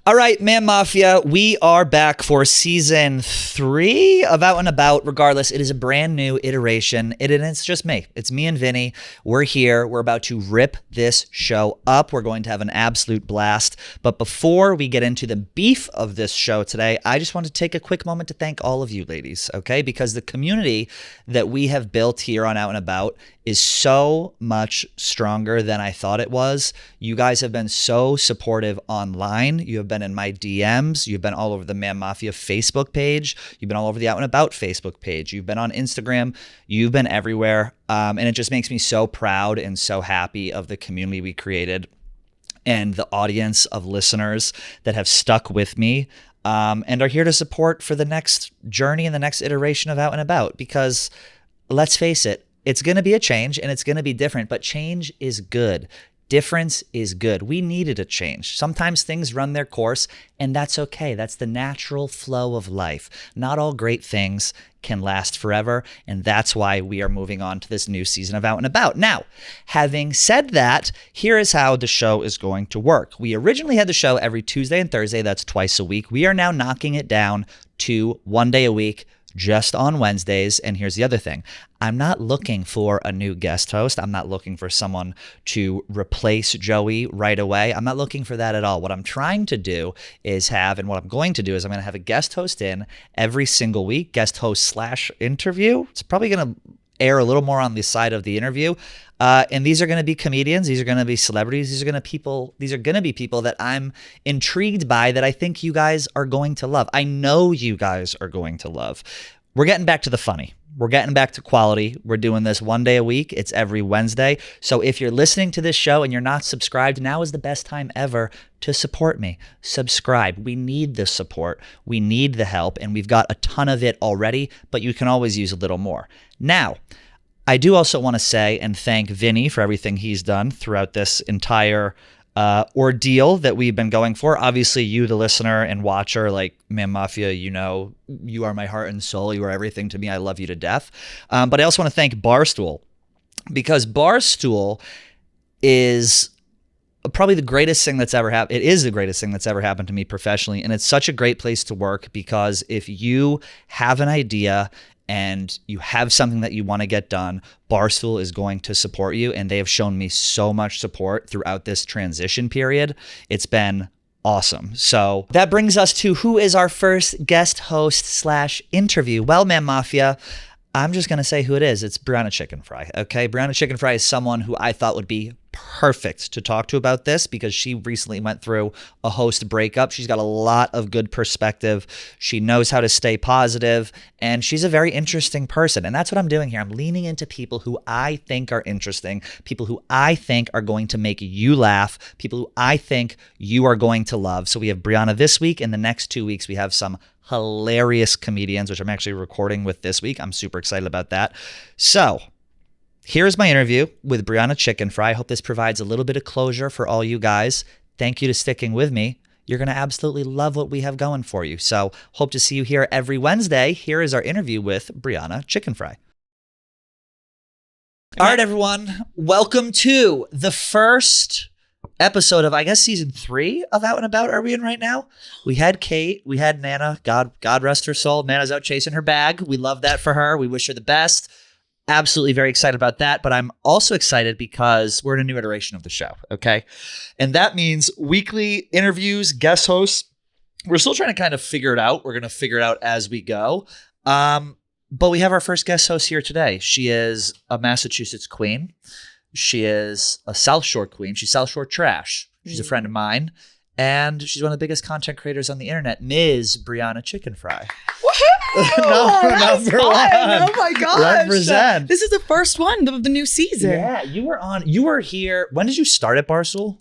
All right, Ma'am Mafia, we are back for season 3 of Out and About. Regardless, it is a brand new iteration. It's just me. It's me and Vinny. We're here. We're about to rip this show up. We're going to have an absolute blast. But before we get into the beef of this show today, I just want to take a quick moment to thank all of you ladies, okay? Because the community that we have built here on Out and About is so much stronger than I thought it was. You guys have been so supportive online. You have been in my DMs. You've been all over the Ma'am Mafia Facebook page. You've been all over the Out and About Facebook page. You've been on Instagram. You've been everywhere. And it just makes me so proud and so happy of the community we created and the audience of listeners that have stuck with me and are here to support for the next journey and the next iteration of Out and About. Because let's face it, it's going to be a change and it's going to be different, but change is good. Difference is good. We needed a change. Sometimes things run their course, and that's okay. That's the natural flow of life. Not all great things can last forever, and that's why we are moving on to this new season of Out and About. Now, having said that, here is how the show is going to work. We originally had the show every Tuesday and Thursday. That's twice a week. We are now knocking it down to one day a week, just on Wednesdays. And here's the other thing. I'm not looking for a new guest host. I'm not looking for someone to replace Joey right away. I'm not looking for that at all. What I'm trying to do is and what I'm going to do is I'm going to have a guest host in every single week, guest host / interview. It's probably going to air a little more on the side of the interview. And these are going to be comedians. These are going to be celebrities. These are going to be people that I'm intrigued by that I think you guys are going to love. I know you guys are going to love. We're getting back to the funny. We're getting back to quality. We're doing this one day a week. It's every Wednesday. So if you're listening to this show and you're not subscribed, now is the best time ever to support me. Subscribe. We need the support. We need the help. And we've got a ton of it already, but you can always use a little more. Now, I do also want to say and thank Vinny for everything he's done throughout this entire ordeal that we've been going for. Obviously, you, the listener and watcher, like Ma'am Mafia, you know, you are my heart and soul. You are everything to me. I love you to death. But I also want to thank Barstool, because Barstool is probably the greatest thing that's ever happened. It is the greatest thing that's ever happened to me professionally. And it's such a great place to work, because if you have an idea and you have something that you want to get done, Barstool is going to support you. And they have shown me so much support throughout this transition period. It's been awesome. So that brings us to who is our first guest host / interview. Well, Ma'am Mafia, I'm just going to say who it is. It's Brianna Chickenfry. Okay. Brianna Chickenfry is someone who I thought would be perfect to talk to about this, because she recently went through a host breakup. She's got a lot of good perspective. She knows how to stay positive, and she's a very interesting person. And that's what I'm doing here. I'm leaning into people who I think are interesting, people who I think are going to make you laugh, people who I think you are going to love. So we have Brianna this week. In the next 2 weeks, we have some hilarious comedians, which I'm actually recording with this week. I'm super excited about that. So here's my interview with Brianna Chickenfry. I hope this provides a little bit of closure for all you guys. Thank you to sticking with me. You're going to absolutely love what we have going for you. So hope to see you here every Wednesday. Here is our interview with Brianna Chickenfry. All right, everyone. Welcome to the first episode of, I guess, season 3 of Out and About. Are we in right now? We had Kate. We had Nana. God rest her soul. Nana's out chasing her bag. We love that for her. We wish her the best. Absolutely very excited about that. But I'm also excited because we're in a new iteration of the show. Okay. And that means weekly interviews, guest hosts. We're still trying to kind of figure it out. We're going to figure it out as we go. But we have our first guest host here today. She is a Massachusetts queen. She is a South Shore queen. She's South Shore trash. She's a friend of mine. And she's one of the biggest content creators on the internet, Ms. Brianna Chickenfry. Number one. Oh my gosh. Represent. This is the first one of the new season. Yeah, you were here. When did you start at Barstool?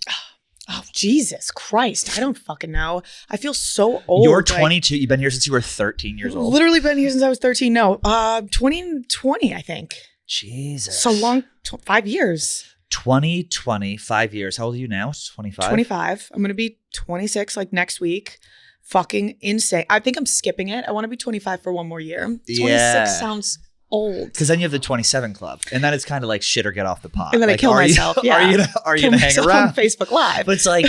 Oh, Jesus Christ. I don't fucking know. I feel so old. You're 22. You've been here since you were 13 years old. Literally been here since I was 13. No, 2020, I think. Jesus. So long. 5 years. 2020, 5 years. How old are you now? 25? 25. I'm going to be 26 like next week. Fucking insane. I think I'm skipping it. I want to be 25 for one more year. 26 sounds old. Because then you have the 27 club. And then it's kind of like shit or get off the pot. And then I kill myself. Yeah. Are you going to hang around? On Facebook Live. But it's like,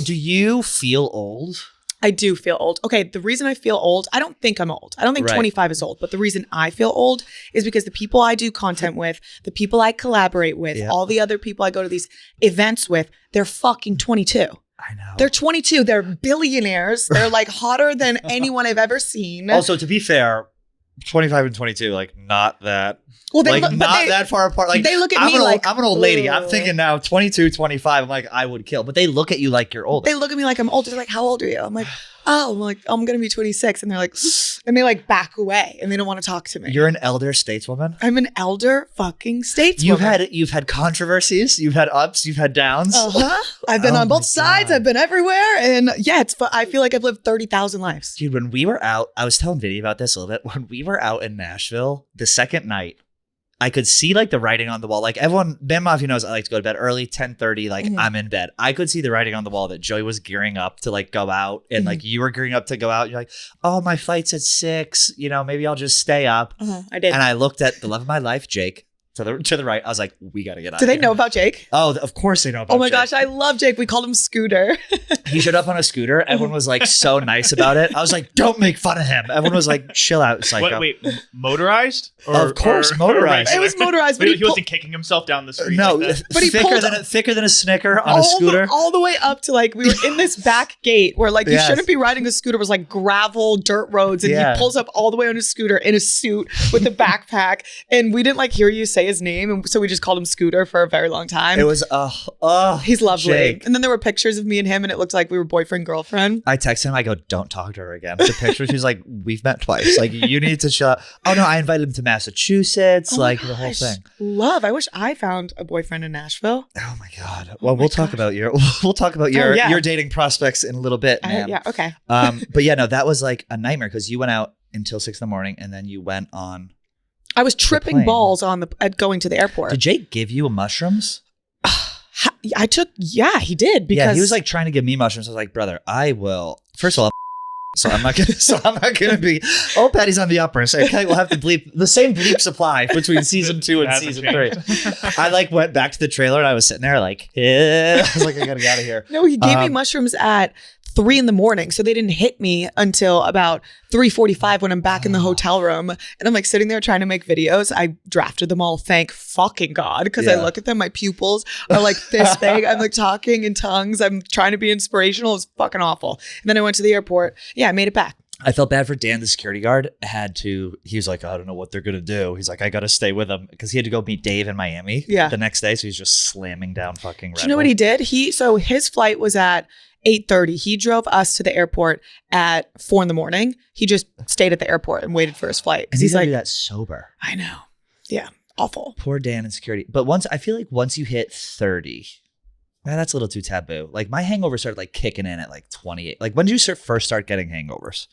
do you feel old? I do feel old. Okay, the reason I feel old, I don't think I'm old. I don't think 25 is old. But the reason I feel old is because the people I do content with, the people I collaborate with, all the other people I go to these events with, they're fucking 22. I know. They're 22. They're billionaires. They're like hotter than anyone I've ever seen. Also, to be fair, 25 and 22, like not that. Well, they like look, not that far apart. Like they look at I'm me an old, like I'm an old lady. I'm ugh. thinking now 22, 25. I'm like, I would kill. But they look at you like you're older. They look at me like I'm older. They're like, how old are you? I'm like, oh, I'm going to be 26. And they're like, and they like back away and they don't want to talk to me. You're an elder stateswoman. I'm an elder fucking stateswoman. You've had controversies. You've had ups. You've had downs. I've been on my both sides. God. I've been everywhere. And yeah, I feel like I've lived 30,000 lives. Dude, when we were out, I was telling Vinny about this a little bit. When we were out in Nashville, the second night, I could see like the writing on the wall. Like everyone, Ma'am Mafia knows I like to go to bed early, 10:30. Like I'm in bed. I could see the writing on the wall that Joey was gearing up to like go out, and like you were gearing up to go out. You're like, oh, my flight's at 6. You know, maybe I'll just stay up. I did. And I looked at the love of my life, Jake, to the right. I was like, we got to get out. Do they here. know about Jake? Oh, of course they know about. Oh my Jake. gosh, I love Jake. We called him Scooter. He showed up on a scooter. Everyone was like so nice about it. I was like, don't make fun of him. Everyone was like, chill out, psycho. Wait, motorized? Of course, motorized. It was motorized. But he wasn't kicking himself down the street. No, like that. But he thicker than a Snicker on a scooter. all the way up to like we were in this back gate where like you Yes. shouldn't be riding a scooter. It was like gravel, dirt roads, and Yeah. he pulls up all the way on his scooter in a suit with a backpack. And we didn't like hear you say his name, and so we just called him Scooter for a very long time. It was He's lovely. Jake. And then there were pictures of me and him, and it looked like we were boyfriend girlfriend. I texted him. I go, don't talk to her again. The picture. She's like, we've met twice. Like, you need to chill out. Oh no, I invited him to Massachusetts. Oh my like the whole gosh. thing. Love. I wish I found a boyfriend in Nashville. Oh my god. Well, we'll talk about your your dating prospects in a little bit, man. Yeah. Okay. But yeah, no, that was like a nightmare because you went out until 6 a.m, and then you went on. I was tripping plane. balls at going to the airport. Did Jake give you mushrooms? I took. Yeah, he did because Yeah, he was like trying to give me mushrooms. I was like, brother, I will. First of all, so I'm not gonna be. Oh, Patty's on the upper. So okay, we'll have to bleep the same bleeps apply between season 2 and season 3. I like went back to the trailer and I was sitting there like, I was like, I gotta get out of here. No, he gave me mushrooms at 3 a.m, so they didn't hit me until about 3:45 when I'm back in the hotel room, and I'm like sitting there trying to make videos. I drafted them all, thank fucking God, because I look at them, my pupils are like this big. I'm like talking in tongues. I'm trying to be inspirational. It's fucking awful. And then I went to the airport. Yeah, I made it back. I felt bad for Dan, the security guard. He was like, I don't know what they're gonna do. He's like, I gotta stay with him because he had to go meet Dave in Miami. The next day, so he's just slamming down fucking. Do you know what he did? So his flight was at 8:30. He drove us to the airport at 4 a.m. He just stayed at the airport and waited for his flight because he's like, do that sober. I know. Yeah, awful. Poor Dan in security. But I feel like once you hit 30, that's a little too taboo. Like my hangover started like kicking in at like 28. Like when did you first start getting hangovers?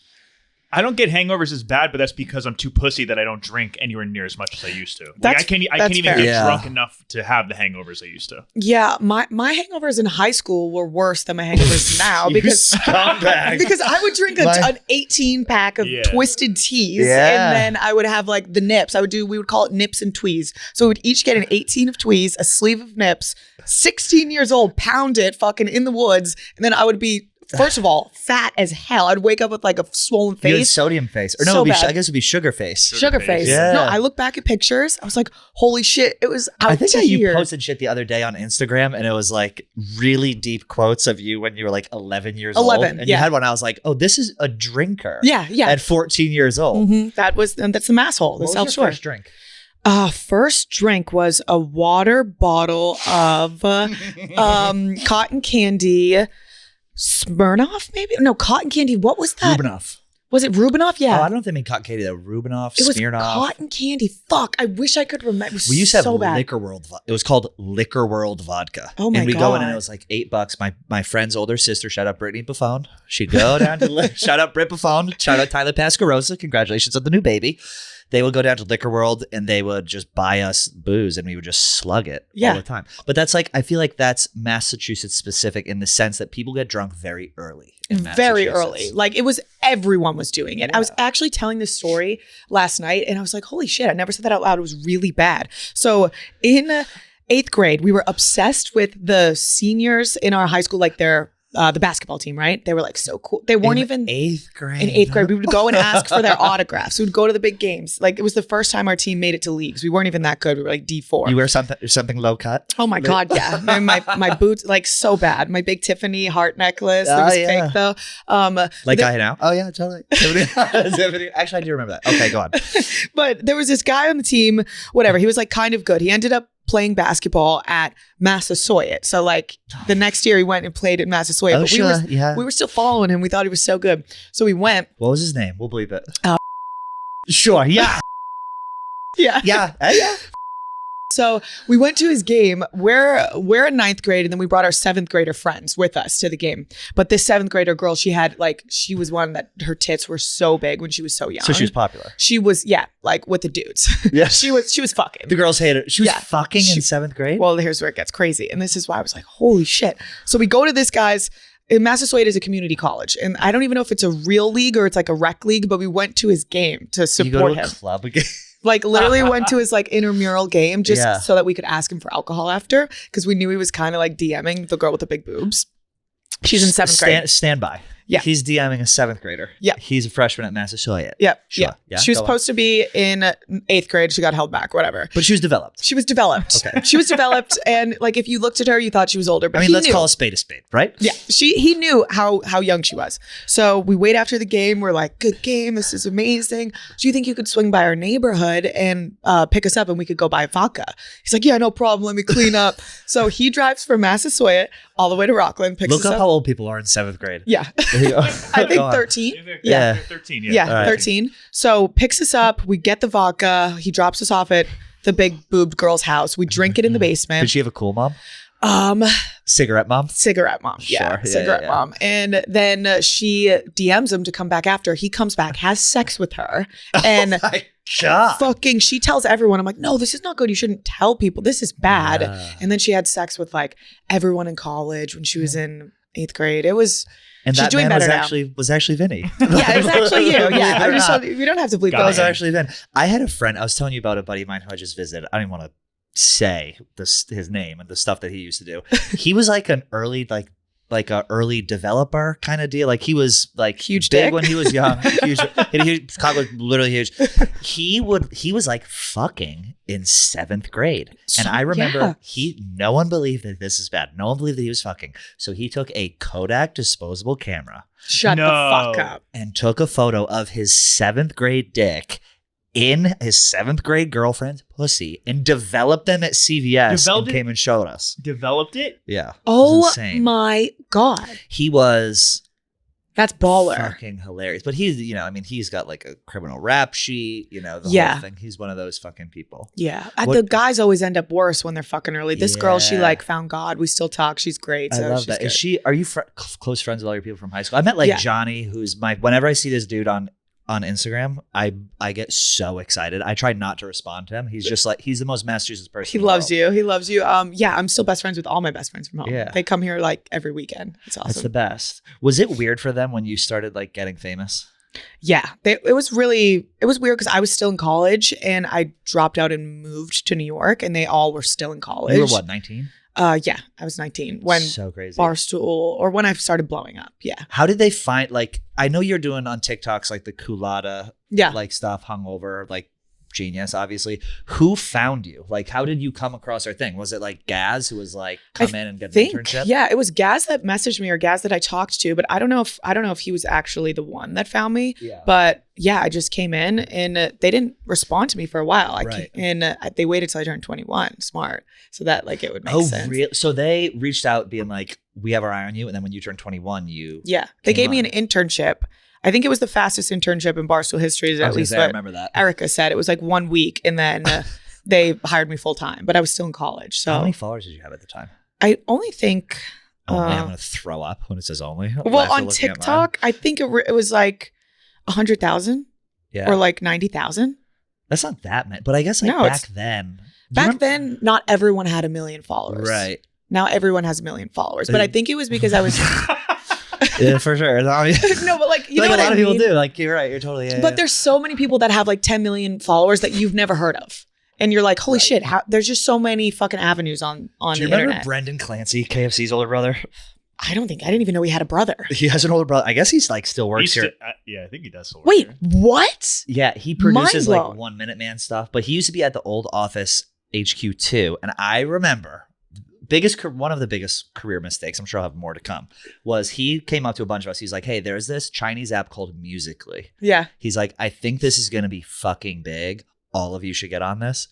I don't get hangovers as bad, but that's because I'm too pussy that I don't drink anywhere near as much as I used to. Like I can't even get drunk enough to have the hangovers I used to. Yeah, my hangovers in high school were worse than my hangovers now because I would drink an 18-pack of twisted teas and then I would have like the nips. We would call it nips and tweez. So we would each get an 18 of tweez, a sleeve of nips, 16 years old, pound it fucking in the woods, and then I would be first of all, fat as hell. I'd wake up with like a swollen face. You had sodium face. Or no, I guess it'd be sugar face. Sugar face. Yeah. No, I look back at pictures. I was like, holy shit. It was out I think to that you here. posted shit the other day on Instagram and it was like really deep quotes of you when you were like 11 years old. And you had one. I was like, oh, this is a drinker. Yeah. At 14 years old. Mm-hmm. That's some asshole. What was your first drink? First drink was a water bottle of cotton candy. Smirnoff, maybe? No, cotton candy. What was that? Rubinoff. Was it Rubinoff? Yeah. Oh, I don't know if they made cotton candy though. Rubinoff, it was Smirnoff. Cotton candy. Fuck. I wish I could remember. We used to have so bad. Liquor World. It was called Liquor World Vodka. Oh my God. And we go in and it was like $8. My friend's older sister, shout out Brittany Buffon. She'd go down to shout out Britt Buffon. Shout out Tyler Pascarosa. Congratulations on the new baby. They would go down to Liquor World and they would just buy us booze and we would just slug it all the time. But that's like, I feel like that's Massachusetts specific in the sense that people get drunk very early. Very early. Like everyone was doing it. Yeah. I was actually telling this story last night and I was like, holy shit, I never said that out loud. It was really bad. So in 8th grade, we were obsessed with the seniors in our high school, like their the basketball team, right? They were like so cool. They weren't even 8th grade. In 8th grade, we would go and ask for their autographs. We would go to the big games. Like it was the first time our team made it to leagues. We weren't even that good. We were like D4. You wear something low cut? Oh my God, yeah. And my boots, like so bad. My big Tiffany heart necklace. It was fake though. Like I know. Oh yeah, totally. Tiffany. Actually, I do remember that. Okay, go on. But there was this guy on the team, whatever. He was like kind of good. He ended up playing basketball at Massasoit. So like the next year he went and played at Massasoit. Oh, but we were still following him. We thought he was so good. So we went. What was his name? We'll believe it. Sure. Yeah. Yeah. Yeah. Yeah. So we went to his game. We're in 9th grade, and then we brought our 7th grader friends with us to the game. But this 7th grader girl, she was one that her tits were so big when she was so young. So she was popular. She was, like with the dudes. Yeah. she was fucking. The girls hated her. She was fucking in 7th grade? Well, here's where it gets crazy. And this is why I was like, holy shit. So we go to this guy's. Massasoit is a community college, and I don't even know if it's a real league or it's like a rec league, but we went to his game to support him. You go to a club again? Like literally went to his like intramural game just so that we could ask him for alcohol after, because we knew he was kind of like DMing the girl with the big boobs. She's in 7th grade. Stand by. Yeah. He's DMing a 7th grader. Yeah. He's a freshman at Massasoit. Yep. Sure. Yeah. She was supposed to be in 8th grade. She got held back, whatever. But she was developed. She was developed. Okay. She was developed. And like, if you looked at her, you thought she was older. But I mean, let's call a spade, right? Yeah. He knew how young she was. So we wait after the game. We're like, good game. This is amazing. Do you think you could swing by our neighborhood and pick us up and we could go buy vodka? He's like, yeah, no problem. Let me clean up. So he drives from Massasoit all the way to Rockland, picks us up. Look up how old people are in 7th grade. Yeah. I think 13. Yeah. 13. Yeah. 13. So picks us up. We get the vodka. He drops us off at the big boobed girl's house. We drink it in the basement. Did she have a cool mom? Cigarette mom? Cigarette mom. Yeah. Sure. Cigarette mom. And then she DMs him to come back after. He comes back, has sex with her. And oh my God. Fucking, she tells everyone, I'm like, no, this is not good. You shouldn't tell people. This is bad. And then she had sex with like everyone in college when she was in 8th grade. It was... And she's that doing man better was actually Vinny. Yeah, it's actually you. Yeah, I just you don't have to believe that was actually Vin. I had a friend. I was telling you about a buddy of mine who I just visited. I don't even want to say his name and the stuff that he used to do. He was like an early like a early developer kind of deal. Like he was like huge big dick when he was young. Huge, cock was literally huge. He was like fucking in 7th grade. And I remember no one believed that this is bad. No one believed that he was fucking. So he took a Kodak disposable camera. Shut the fuck up. And took a photo of his 7th grade dick in his 7th grade girlfriend's pussy and developed them at CVS and came and showed us. Developed it? Yeah. Oh my God. He was... That's baller. Fucking hilarious. But he's, he's got like a criminal rap sheet, the whole thing. He's one of those fucking people. Yeah. The guys always end up worse when they're fucking early. This girl, she like found God. We still talk. She's great. So I love that. Are you close friends with all your people from high school? I met like Johnny, who's whenever I see this dude on Instagram, I get so excited. I try not to respond to him. He's just like, he's the most Massachusetts person. He loves you. He loves you. I'm still best friends with all my best friends from home. Yeah. They come here like every weekend. It's awesome. It's the best. Was it weird for them when you started like getting famous? Yeah, it was weird because I was still in college and I dropped out and moved to New York and they all were still in college. You were what, 19? Yeah, I was 19 when so crazy. Barstool or when I started blowing up. Yeah. How did they find, like, I know you're doing on TikToks like the culotta like stuff, hungover, like genius, obviously. Who found you? Like, how did you come across our thing? Was it like Gaz who was like, come in and get an internship? Yeah, it was Gaz that messaged me or Gaz that I talked to, but I don't know if he was actually the one that found me. Yeah. But yeah, I just came in and they didn't respond to me for a while. They waited till I turned 21. Smart. So that like it would make sense. Really? So they reached out being like, we have our eye on you. And then when you turned 21, they gave me an internship. I think it was the fastest internship in Barstool history. At least I remember that. Erica said it was like 1 week and then they hired me full time, but I was still in college. So how many followers did you have at the time? I only think. Oh man, I'm going to throw up when it says only. Well, on TikTok, I think it was like 100,000 or like 90,000. That's not that many, but I guess back then. Then, not everyone had 1 million followers. Right. Now everyone has 1 million followers, but I think it was because I was. Yeah, for sure. No, but like you know what a lot of people do. Like you're right. You're totally. But there's so many people that have like 10 million followers that you've never heard of, and you're like, holy shit! There's just so many fucking avenues on the internet. Do you remember Brendan Clancy, KFC's older brother? I didn't even know he had a brother. He has an older brother. I guess he's like still works here. Yeah, I think he does still work Wait, here. what? Yeah, he produces like 1 Minute Man stuff, but he used to be at the old office HQ too. And I remember one of the biggest career mistakes, I'm sure I'll have more to come, was he came up to a bunch of us. He's like, hey, there's this Chinese app called Musical.ly. Yeah. He's like, I think this is going to be fucking big. All of you should get on this.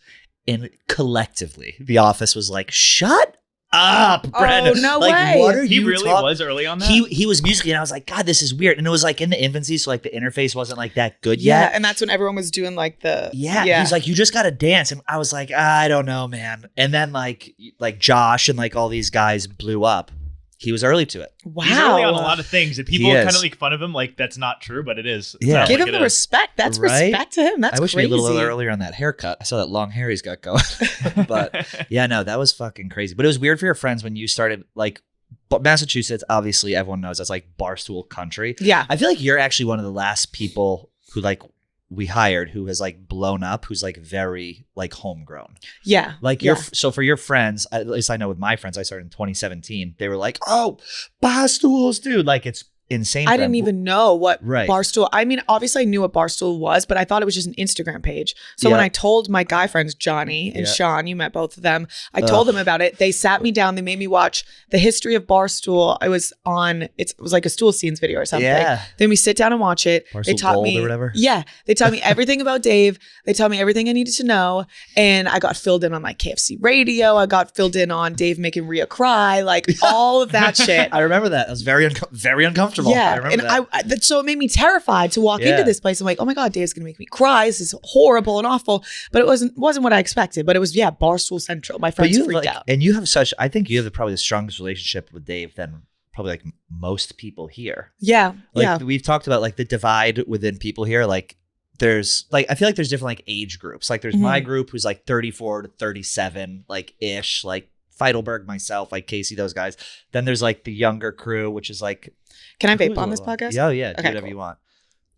And collectively, the office was like, shut up, Brandon. Oh, no like, way. What are he you really was early on that? He was Musical.ly, and I was like, God, this is weird. And it was like in the infancy, so like the interface wasn't like that good yet. Yeah, and that's when everyone was doing like the He's like, you just got to dance. And I was like, I don't know, man. And then like Josh and like all these guys blew up. He was early to it. Wow. He's early on a lot of things, and people kind of make fun of him like that's not true, but it is. Yeah. Give him the respect. That's respect to him. That's I wish crazy. we had a little earlier on that haircut. I saw that long hair he's got going. But yeah, no, that was fucking crazy. But it was weird for your friends when you started like Massachusetts. Obviously, everyone knows that's like Barstool country. Yeah. I feel like you're actually one of the last people who like we hired who has like blown up, who's like very like homegrown. Yeah. Like so for your friends, at least I know with my friends, I started in 2017. They were like, oh, Barstools, dude. Like it's insane. I didn't even know what Right. Barstool. I mean, obviously I knew what Barstool was, but I thought it was just an Instagram page. So when I told my guy friends, Johnny and Sean, you met both of them. I told them about it. They sat me down. They made me watch the history of Barstool. I was on, it was like a Stool Scenes video or something. Yeah. Then we sit down and watch it. Barstool They taught Gold me, or whatever. Yeah. They taught me everything about Dave. They taught me everything I needed to know. And I got filled in on like KFC radio. I got filled in on Dave making Rhea cry, like all of that shit. I remember that. It was very uncomfortable. Yeah. I remember that. So it made me terrified to walk into this place. I'm like, oh my God, Dave's gonna make me cry. This is horrible and awful. But it wasn't what I expected. But it was Barstool Central. My friends freaked out. And you have I think you have probably the strongest relationship with Dave than probably like most people here. Yeah. Like we've talked about like the divide within people here. Like there's like I feel like there's different like age groups. Like there's my group who's like 34 to 37 like ish, like Feidelberg, myself, like Casey, those guys. Then there's like the younger crew, which is like. Can I vape on this podcast? Oh yeah, do okay, whatever you want.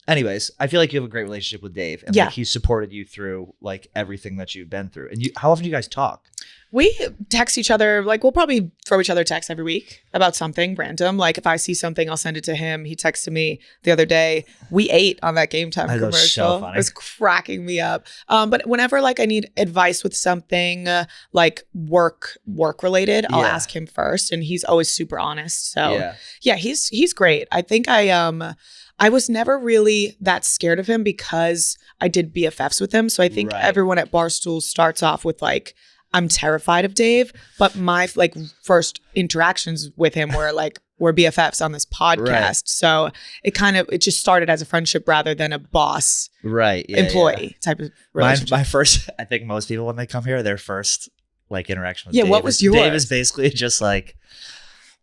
Anyways, I feel like you have a great relationship with Dave, and like he's supported you through like everything that you've been through. And how often do you guys talk? We text each other, like we'll probably throw each other texts every week about something random. Like if I see something, I'll send it to him. He texted me the other day. We ate on that Game Time commercial. Was so funny. It was cracking me up. But whenever like I need advice with something like work related, I'll ask him first, and he's always super honest. So yeah, he's great. I think I was never really that scared of him because I did BFFs with him. So I think everyone at Barstool starts off with like, I'm terrified of Dave, but my like first interactions with him were like, we're BFFs on this podcast. Right. So it just started as a friendship rather than a boss employee type of relationship. My first, I think most people when they come here, their first like interaction with Dave. Yeah, what was yours? Dave is basically just like,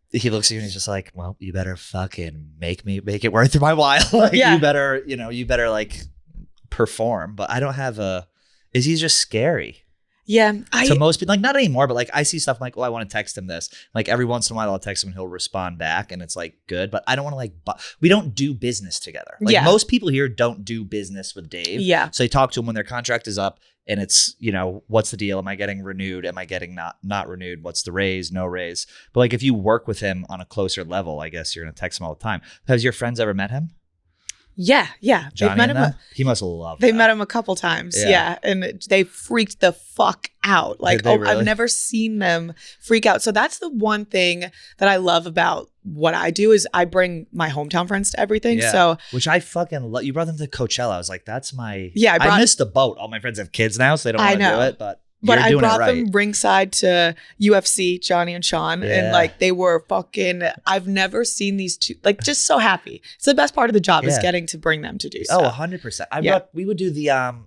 he looks at you and he's just like, well, you better fucking make it worth my while. Like you better like perform. But I don't have he's just scary. Yeah. To most people, like not anymore, but like I see stuff like, oh, I want to text him this. Like every once in a while I'll text him and he'll respond back and it's like good, but I don't want to like, we don't do business together. Like most people here don't do business with Dave. Yeah. So they talk to him when their contract is up and it's, what's the deal? Am I getting renewed? Am I getting not renewed? What's the raise? No raise. But like if you work with him on a closer level, I guess you're going to text him all the time. Has your friends ever met him? Yeah. They've met him. He must love They met him a couple times. Yeah. And they freaked the fuck out. Like, really? I've never seen them freak out. So that's the one thing that I love about what I do is I bring my hometown friends to everything. Yeah. So which I fucking love. You brought them to Coachella. I was like, that's my I missed the boat. All my friends have kids now, so they don't want to do it. But I brought them ringside to UFC, Johnny and Sean, and like they were fucking. I've never seen these two like just so happy. It's the best part of the job is getting to bring them to do stuff. 100%. We would do the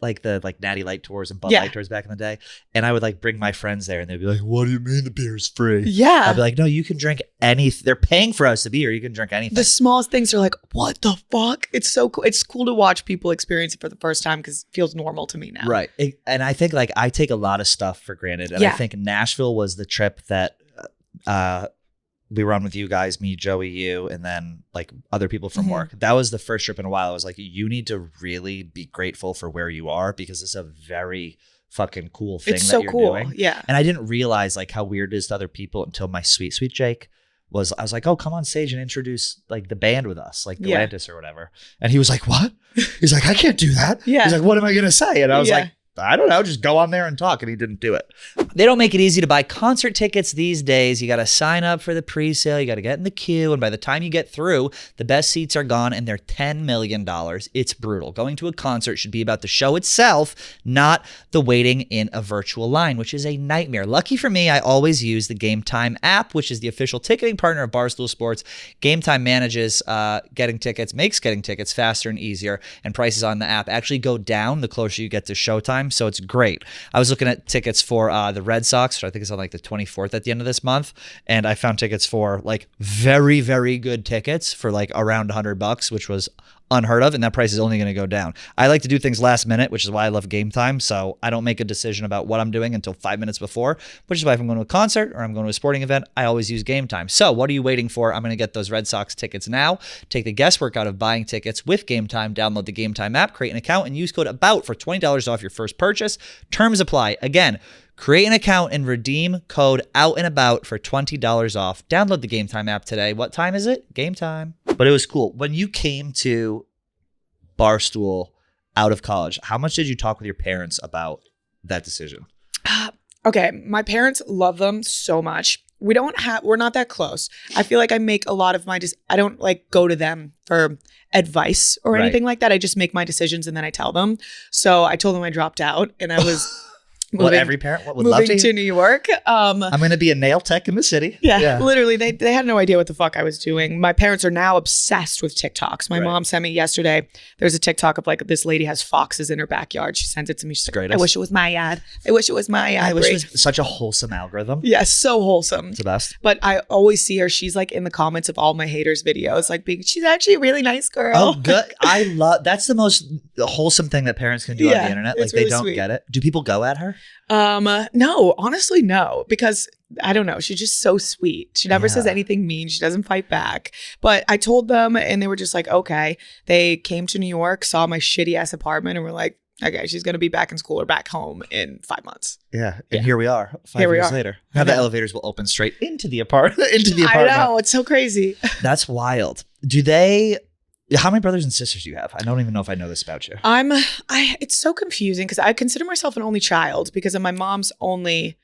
the Natty Light tours and Bud Light tours back in the day, and I would like bring my friends there, and they'd be like, "What do you mean the beer is free?" Yeah, I'd be like, "No, you can drink anything. They're paying for us to be here. You can drink anything." The smallest things are like, "What the fuck?" It's so cool. It's cool to watch people experience it for the first time because it feels normal to me now. Right, and I think like I take a lot of stuff for granted, and I think Nashville was the trip that we were on with you guys, me, Joey, you, and then like other people from work. That was the first trip in a while. I was like, you need to really be grateful for where you are because it's a very fucking cool thing that you're doing. Yeah. And I didn't realize like how weird it is to other people until my sweet Jake was I was like, oh, come on stage and introduce like the band with us, like Galantis or whatever. And he was like, what? He's like, I can't do that. He's like, what am I going to say? And I was like, I don't know, just go on there and talk. And he didn't do it. They don't make it easy to buy concert tickets these days. You got to sign up for the pre-sale. You got to get in the queue. And by the time you get through, the best seats are gone and they're $10 million. It's brutal. Going to a concert should be about the show itself, not the waiting in a virtual line, which is a nightmare. Lucky for me, I always use the Game Time app, which is the official ticketing partner of Barstool Sports. Game Time manages getting tickets, makes getting tickets faster and easier, and prices on the app actually go down the closer you get to showtime. So it's great. I was looking at tickets for the Red Sox, which I think is on like the 24th at the end of this month. And I found tickets for like very, very good tickets for like around $100, which was unheard of. And that price is only going to go down. I like to do things last minute, which is why I love Game Time. So I don't make a decision about what I'm doing until 5 minutes before, which is why if I'm going to a concert or I'm going to a sporting event, I always use Game Time. So what are you waiting for? I'm going to get those Red Sox tickets now. Take the guesswork out of buying tickets with Game Time. Download the Game Time app, create an account, and use code ABOUT for $20 off your first purchase. Terms apply. Again, create an account and redeem code OUT and ABOUT for $20 off. Download the Game Time app today. What time is it? Game time. But it was cool. When you came to Barstool out of college, how much did you talk with your parents about that decision? Okay, my parents love them so much. We're not that close. I feel like I make a lot of I don't like go to them for advice or anything like that. I just make my decisions and then I tell them. So I told them I dropped out and I was every parent would love to New York. I'm going to be a nail tech in the city. Yeah. Literally, they had no idea what the fuck I was doing. My parents are now obsessed with TikToks. My mom sent me yesterday. There's a TikTok of like this lady has foxes in her backyard. She sent it to me. She's like, I wish it was my ad. I wish it was my ad. I wish it was such a wholesome algorithm. Yes, so wholesome. It's the best. But I always see her. She's like in the comments of all my haters' videos, like she's actually a really nice girl. Oh, good. That's the most wholesome thing that parents can do on the internet. Like really they don't get it. Do people go at her? No, honestly, no, because I don't know. She's just so sweet. She never says anything mean. She doesn't fight back. But I told them and they were just like, okay. They came to New York, saw my shitty ass apartment and were like, okay, she's going to be back in school or back home in 5 months. Yeah. And here we are 5 years later. Now the elevators will open straight into the apartment. I know. It's so crazy. That's wild. How many brothers and sisters do you have? I don't even know if I know this about you. It's so confusing because I consider myself an only child because I'm my mom's only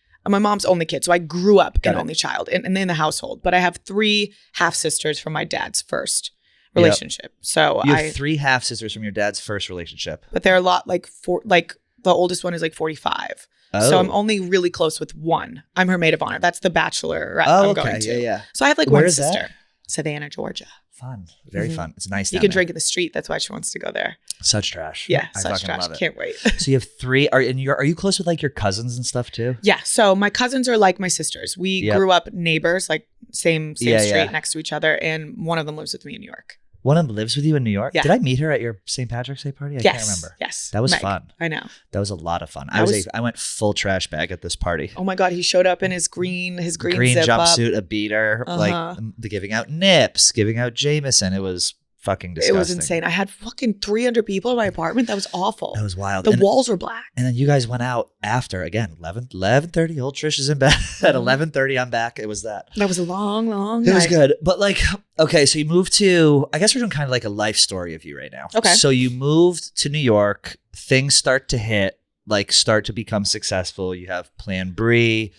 kid. So I grew up an only child and in the household. But I have 3 half sisters from my dad's first relationship. So you have 3 half sisters from your dad's first relationship. But they're a lot the oldest one is like 45. Oh. So I'm only really close with one. I'm her maid of honor. That's the bachelor I'm going to. Yeah. So I have like one sister. That? Savannah, Georgia. Fun. Very fun. It's nice. You can drink in the street. That's why she wants to go there. Such trash. Yeah, such trash. Can't wait. So you have 3. Are you close with like your cousins and stuff too? Yeah. So my cousins are like my sisters. We grew up neighbors, like same street next to each other. And one of them lives with me in New York. One of them lives with you in New York? Yeah. Did I meet her at your St. Patrick's Day party? I can't remember. Yes. That was fun. I know. That was a lot of fun. I went full trash bag at this party. Oh my God. He showed up in his green zip jumpsuit, up. A beater, like giving out nips, giving out Jameson. It was fucking disgusting. It was insane. I had fucking 300 people in my apartment. That was awful. That was wild. The walls were black. And then you guys went out after, again, 11:30. Old Trish is in bed. At 11:30, I'm back. It was that. That was a long night. It was good. But like, okay, so you moved to, I guess we're doing kind of like a life story of you right now. Okay. So you moved to New York. Things start to hit, like start to become successful. You have Plan Bri.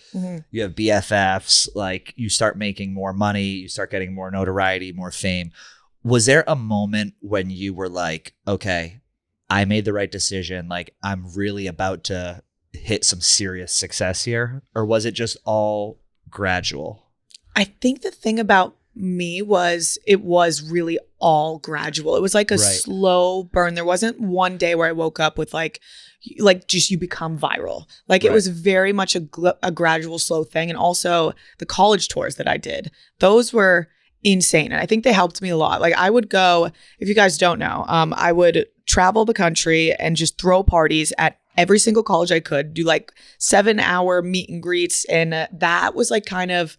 You have BFFs. Like you start making more money. You start getting more notoriety, more fame. Was there a moment when you were like, okay, I made the right decision. Like I'm really about to hit some serious success here? Or was it just all gradual? I think the thing about me was it was really all gradual. It was like a slow burn. There wasn't one day where I woke up with like just you become viral. Like it was very much a gradual, slow thing. And also the college tours that I did, those were insane. And I think they helped me a lot. Like I would go, if you guys don't know, I would travel the country and just throw parties at every single college I could, do like 7-hour meet and greets. And that was like kind of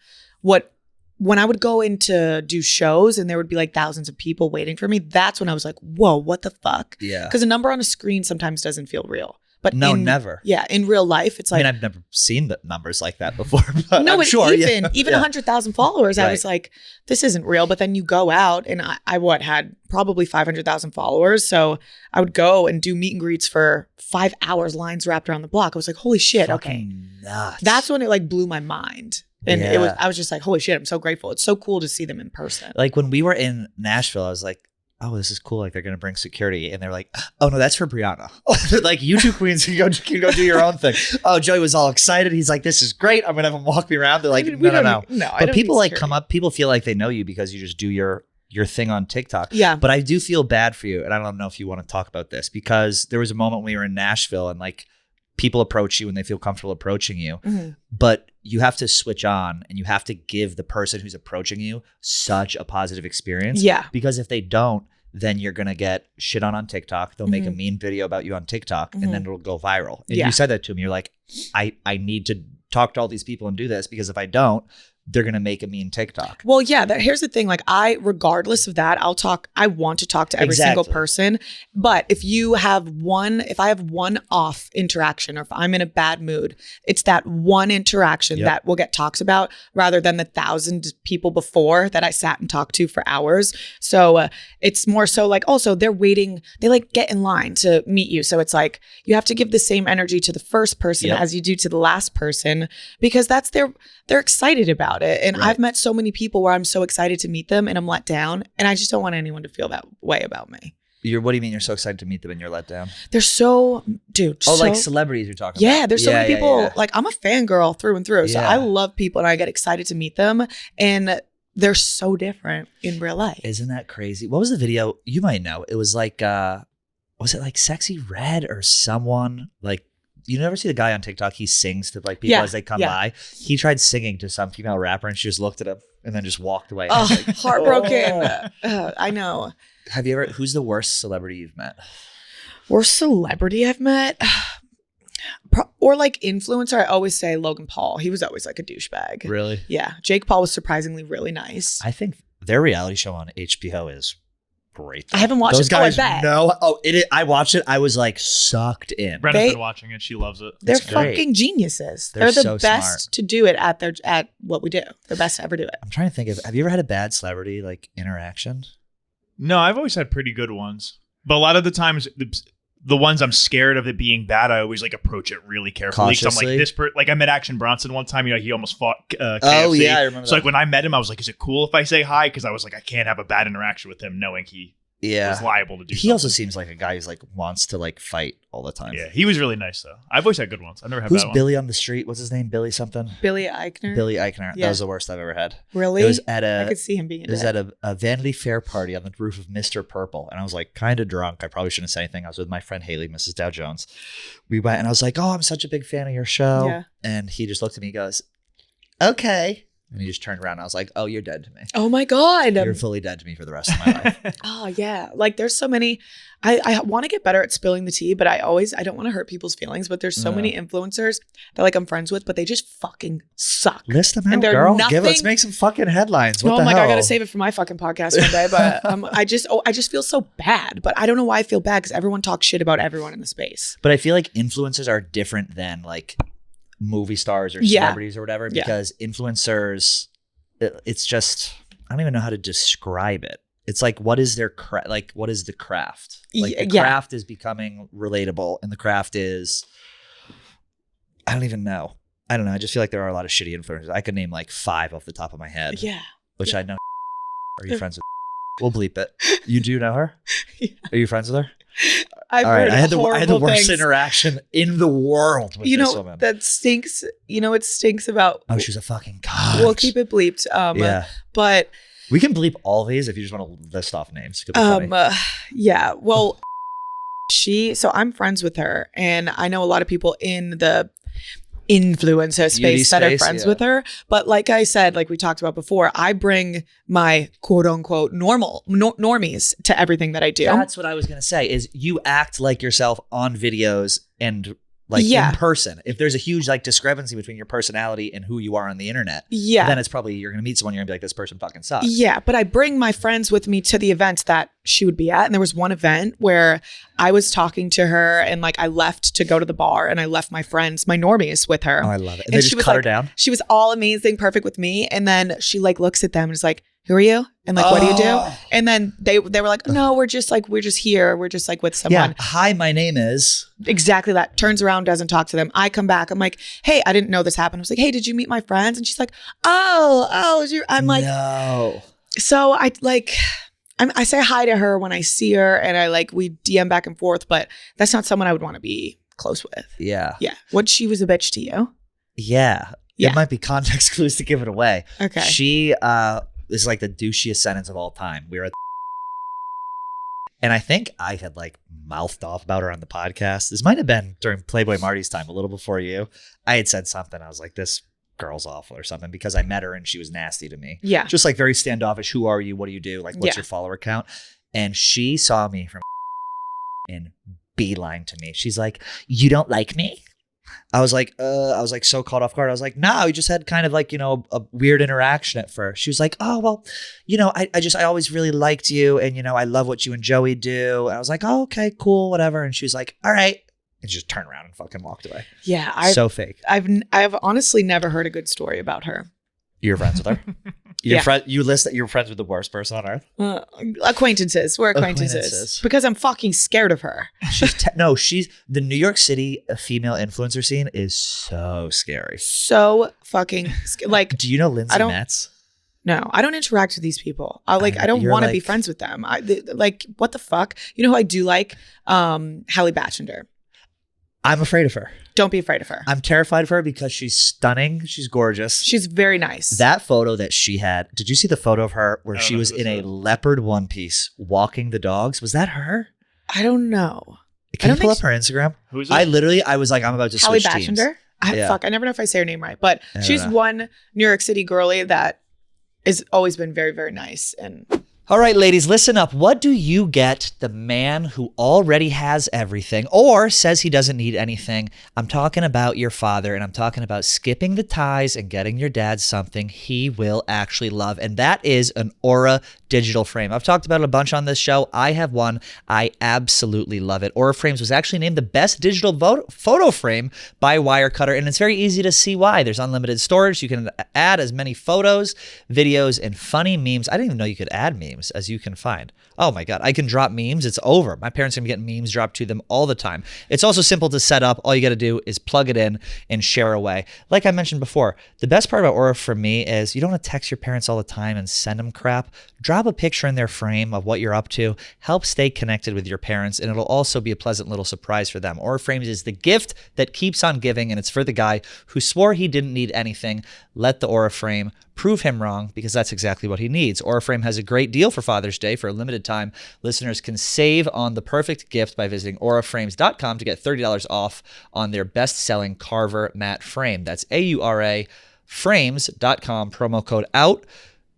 when I would go in to do shows and there would be like thousands of people waiting for me, that's when I was like, whoa, what the fuck? Yeah. Because a number on a screen sometimes doesn't feel real. But never. Yeah, in real life, it's like, I mean, I've never seen the numbers like that before. But no, I'm sure. Even 100,000 followers, I was like, this isn't real. But then you go out, and I had probably 500,000 followers. So I would go and do meet and greets for 5 hours, lines wrapped around the block. I was like, holy shit, fucking nuts. That's when it like blew my mind. And I was just like, holy shit, I'm so grateful. It's so cool to see them in person. Like when we were in Nashville, I was like, oh, this is cool. Like they're going to bring security. And they're like, oh no, that's for Brianna. Like you two queens can go do your own thing. Oh, Joey was all excited. He's like, this is great. I'm going to have him walk me around. They're like, no. But people like come up, people feel like they know you because you just do your thing on TikTok. Yeah. But I do feel bad for you. And I don't know if you want to talk about this because there was a moment when we were in Nashville and like people approach you and they feel comfortable approaching you, but you have to switch on and you have to give the person who's approaching you such a positive experience. Yeah. Because if they don't, then you're going to get shit on TikTok. They'll make a mean video about you on TikTok and then it'll go viral. And you said that to me. You're like, I need to talk to all these people and do this because if I don't, they're going to make a mean TikTok. Well, yeah, here's the thing. Like regardless of that, I want to talk to every single person. But if I have one off interaction or if I'm in a bad mood, it's that one interaction that will get talked about rather than the 1,000 people before that I sat and talked to for hours. So it's more so like also they're waiting, they like get in line to meet you. So it's like you have to give the same energy to the first person as you do to the last person because that's they're excited about it. And I've met so many people where I'm so excited to meet them and I'm let down. And I just don't want anyone to feel that way about me. What do you mean you're so excited to meet them and you're let down? They're so, dude. Oh, like celebrities you're talking about. Yeah, there's so many people. Like I'm a fangirl through and through. So I love people and I get excited to meet them. And they're so different in real life. Isn't that crazy? What was the video? You might know. It was like, was it like Sexy Red or someone like, you never see the guy on TikTok, he sings to like people as they come by. He tried singing to some female rapper and she just looked at him and then just walked away. Oh, like, heartbroken. I know. Have you ever, who's the worst celebrity you've met? Worst celebrity I've met? Or like influencer, I always say Logan Paul. He was always like a douchebag. Really? Yeah. Jake Paul was surprisingly really nice. I think their reality show on HBO is great. I haven't watched those guys. I bet. No, I watched it. I was like sucked in. Brenna's been watching it. She loves it. They're fucking geniuses. They're the so best smart. To do it at what we do. They're best to ever do it. I'm trying to think of. Have you ever had a bad celebrity like interaction? No, I've always had pretty good ones, but a lot of the times the ones I'm scared of it being bad, I always like approach it really carefully. So I'm like like I met Action Bronson one time. You know, he almost fought KFC. Oh yeah, I remember. So like when I met him, I was like, "Is it cool if I say hi?" Because I was like, I can't have a bad interaction with him, knowing he was liable to do. He also seems like a guy who's like wants to like fight all the time. Yeah, he was really nice though. I've always had good ones. I've never had Who's bad ones. Billy on the street? What's his name? Billy something? Billy Eichner. Billy Eichner. Yeah. That was the worst I've ever had. Really? It was at I could see him being. It was at a Vanity Fair party on the roof of Mr. Purple, and I was like kind of drunk. I probably shouldn't say anything. I was with my friend Haley, Mrs. Dow Jones. We went, and I was like, "Oh, I'm such a big fan of your show." Yeah. And he just looked at me, and goes, "Okay." And he just turned around and I was like, oh, you're dead to me. Oh my God. You're fully dead to me for the rest of my life. Oh yeah. Like there's so many, I want to get better at spilling the tea, but I don't want to hurt people's feelings, but there's so many influencers that like I'm friends with, but they just fucking suck. List them out, girl. Let's make some fucking headlines. What the hell? God, I gotta save it for my fucking podcast one day, but I just feel so bad, but I don't know why I feel bad because everyone talks shit about everyone in the space. But I feel like influencers are different than like movie stars or celebrities or whatever, because influencers, it's just, I don't even know how to describe it. It's like, what is their what is the craft? Like the craft is becoming relatable, and the craft is, I don't even know. I don't know. I just feel like there are a lot of shitty influencers. I could name like 5 off the top of my head. Yeah. Which I know. Are you friends with? We'll bleep it. You do know her? Yeah. Are you friends with her? I've heard I had the worst interaction in the world with this woman. That stinks. You know what stinks about? Oh, she's a fucking cunt. We'll keep it bleeped. Yeah. But we can bleep all these if you just want to list off names. It could be funny. Yeah. Well, so I'm friends with her, and I know a lot of people in the influencer space that are friends with her. But like I said, like we talked about before, I bring my quote unquote normies to everything that I do. That's what I was going to say is you act like yourself on videos and Like in person. If there's a huge like discrepancy between your personality and who you are on the internet, then it's probably you're gonna meet someone, you're gonna be like, this person fucking sucks. Yeah, but I bring my friends with me to the events that she would be at. And there was one event where I was talking to her and like I left to go to the bar and I left my friends, my normies with her. Oh, I love it. And they just cut her down. She was all amazing, perfect with me. And then she like looks at them and is like, who are you? And like, what do you do? And then they were like, no, we're just here. We're just like with someone. Yeah. Hi, my name is. Exactly that. Turns around, doesn't talk to them. I come back. I'm like, hey, I didn't know this happened. I was like, hey, did you meet my friends? And she's like, I'm like, no. So I say hi to her when I see her and we DM back and forth, but that's not someone I would want to be close with. Yeah. Yeah. What, she was a bitch to you? Yeah. It might be context clues to give it away. Okay. She is like the douchiest sentence of all time. We were at and I think I had like mouthed off about her on the podcast. This might have been during Playboy Marty's time, a little before you. I had said something. I was like, this girl's awful or something because I met her and she was nasty to me. Yeah. Just like very standoffish. Who are you? What do you do? Like, what's your follower count? And she saw me from and beeline to me. She's like, you don't like me? I was like so caught off guard. I was like, no, we just had kind of like, a weird interaction at first. She was like, oh, well, I always really liked you. And, I love what you and Joey do. And I was like, oh, okay, cool, whatever. And she was like, all right. And she just turned around and fucking walked away. Yeah. So fake. I've honestly never heard a good story about her. You're friends with her? You list that you're friends with the worst person on earth? Acquaintances. We're acquaintances. Because I'm fucking scared of her. She's the New York City female influencer scene is so scary. So fucking like. Do you know Lindsay Metz? No, I don't interact with these people. I don't want to be friends with them. What the fuck? You know who I do like? Halle Batchender. I'm afraid of her. Don't be afraid of her. I'm terrified of her because she's stunning. She's gorgeous. She's very nice. That photo that she had, did you see the photo of her where she was in a leopard one piece walking the dogs? Was that her? I don't know. Can you pull up her Instagram? Who's it? I was like, I'm about to switch teams. Halle Batchender? I never know if I say her name right, but she's one New York City girly that has always been very, very nice. And all right, ladies, listen up. What do you get the man who already has everything or says he doesn't need anything? I'm talking about your father, and I'm talking about skipping the ties and getting your dad something he will actually love, and that is an Aura digital frame. I've talked about it a bunch on this show. I have one. I absolutely love it. Aura Frames was actually named the best digital photo frame by Wirecutter, and it's very easy to see why. There's unlimited storage. You can add as many photos, videos, and funny memes. I didn't even know you could add memes as you can find. Oh my God, I can drop memes. It's over. My parents are gonna get memes dropped to them all the time. It's also simple to set up. All you got to do is plug it in and share away. Like I mentioned before, the best part about Aura for me is you don't want to text your parents all the time and send them crap. Drop a picture in their frame of what you're up to. Help stay connected with your parents, and it'll also be a pleasant little surprise for them. Aura Frames is the gift that keeps on giving, and it's for the guy who swore he didn't need anything. Let the Aura Frame prove him wrong, because that's exactly what he needs. Aura Frame has a great deal for Father's Day. For a limited time, listeners can save on the perfect gift by visiting auraframes.com to get $30 off on their best-selling Carver matte frame. That's AURA frames.com, promo code OUT.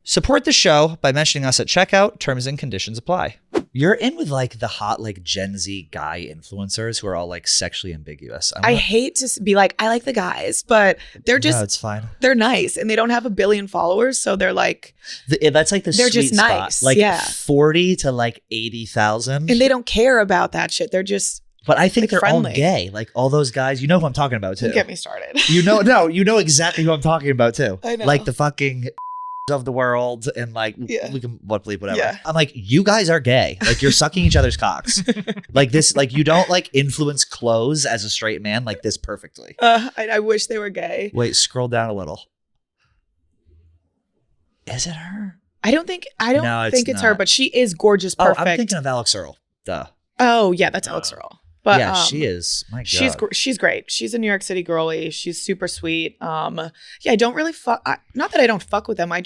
Support the show by mentioning us at checkout. Terms and conditions apply. You're in with like the hot like Gen Z guy influencers who are all like sexually ambiguous. I hate to be like, I like the guys, but they're just, no, it's fine. They're nice and they don't have 1 billion followers. So they're like, that's like they're sweet just spot. Nice. Like yeah. 40 to like 80,000. And they don't care about that shit. They're just, but I think like, they're friendly. all gay. Like all those guys, you know who I'm talking about too. Don't get me started. You know exactly who I'm talking about too. I know. Like the fucking of the world and like we can bleep whatever. Yeah. I'm like, you guys are gay. Like you're sucking each other's cocks. Like this, like you don't like influence clothes as a straight man like this perfectly. I wish they were gay. Wait, scroll down a little. Is it her? I don't think it's her, but she is gorgeous, perfect. Oh, I'm thinking of Alex Earl. Duh. Oh yeah, that's Alex Earl. But yeah, she is. My God. She's great. She's a New York City girly. She's super sweet. Yeah, I don't really not that I don't fuck with them. I